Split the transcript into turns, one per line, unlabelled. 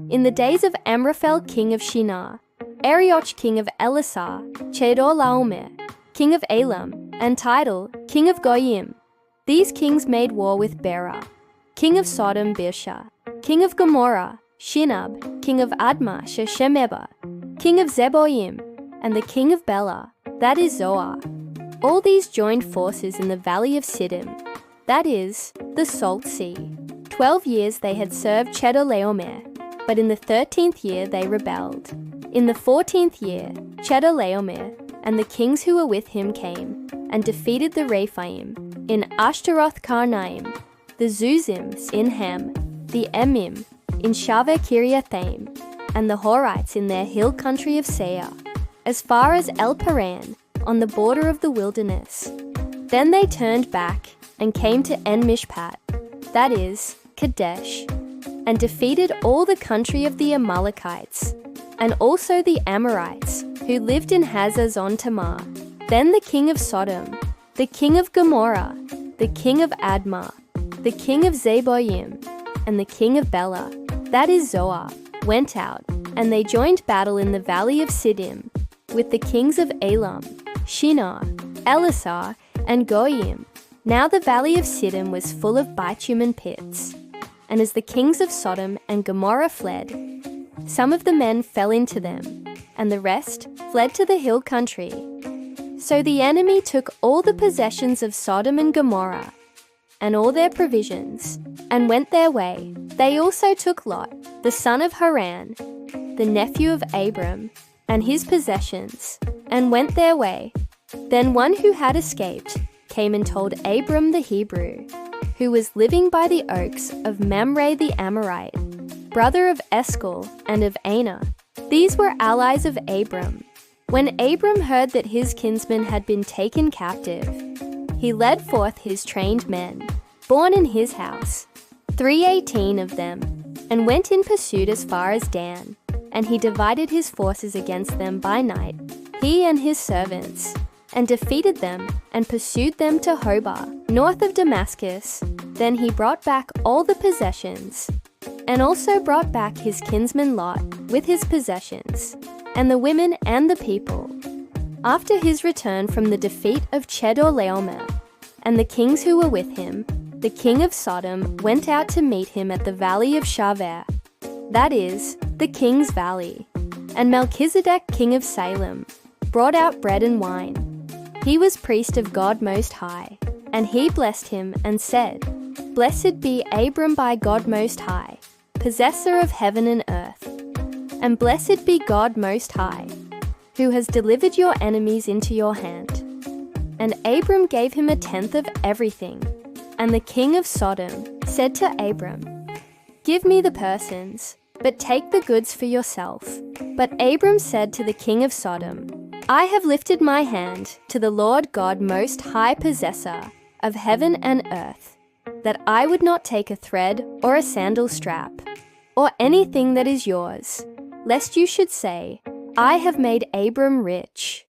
In the days of Amraphel king of Shinar, Arioch king of Elasar, Chedorlaomer king of Elam, and Tidal king of Goyim. These kings made war with Bera, king of Sodom Birsha, king of Gomorrah, Shinab, king of Admah Shemeba, king of Zeboim, and the king of Bela, that is Zoar. All these joined forces in the valley of Siddim, that is, the Salt Sea. 12 years they had served Chedorlaomer, but in the 13th year they rebelled. In the 14th year, Chedorlaomer and the kings who were with him came and defeated the Rephaim in Ashtaroth Karnaim, the Zuzims in Ham, the Emim in Shaveh Kiriathaim, and the Horites in their hill country of Seir, as far as El Paran, on the border of the wilderness. Then they turned back and came to En Mishpat, that is, Kadesh, and defeated all the country of the Amalekites, and also the Amorites, who lived in Hazazon Tamar. Then the king of Sodom, the king of Gomorrah, the king of Admah, the king of Zeboim, and the king of Bela, that is Zoar, went out, and they joined battle in the valley of Siddim, with the kings of Elam, Shinar, Elasar, and Goyim. Now the valley of Siddim was full of bitumen pits. And as the kings of Sodom and Gomorrah fled, some of the men fell into them, and the rest fled to the hill country. So the enemy took all the possessions of Sodom and Gomorrah, and all their provisions, and went their way. They also took Lot, the son of Haran, the nephew of Abram, and his possessions, and went their way. Then one who had escaped came and told Abram the Hebrew, who was living by the oaks of Mamre the Amorite, brother of Eshcol and of Anah. These were allies of Abram. When Abram heard that his kinsman had been taken captive, he led forth his trained men, born in his house, 318 of them, and went in pursuit as far as Dan. And he divided his forces against them by night, he and his servants, and defeated them and pursued them to Hobah, north of Damascus. Then he brought back all the possessions, and also brought back his kinsman Lot with his possessions, and the women and the people. After his return from the defeat of Chedorlaomer, and the kings who were with him, the king of Sodom went out to meet him at the valley of Shaveh, that is, the king's valley. And Melchizedek king of Salem brought out bread and wine. He was priest of God Most High, and he blessed him and said, Blessed be Abram by God Most High, possessor of heaven and earth. And blessed be God Most High, who has delivered your enemies into your hand. And Abram gave him 1/10 of everything. And the king of Sodom said to Abram, Give me the persons, but take the goods for yourself. But Abram said to the king of Sodom, I have lifted my hand to the Lord God Most High, possessor of heaven and earth, that I would not take a thread or a sandal strap, or anything that is yours, lest you should say, I have made Abram rich.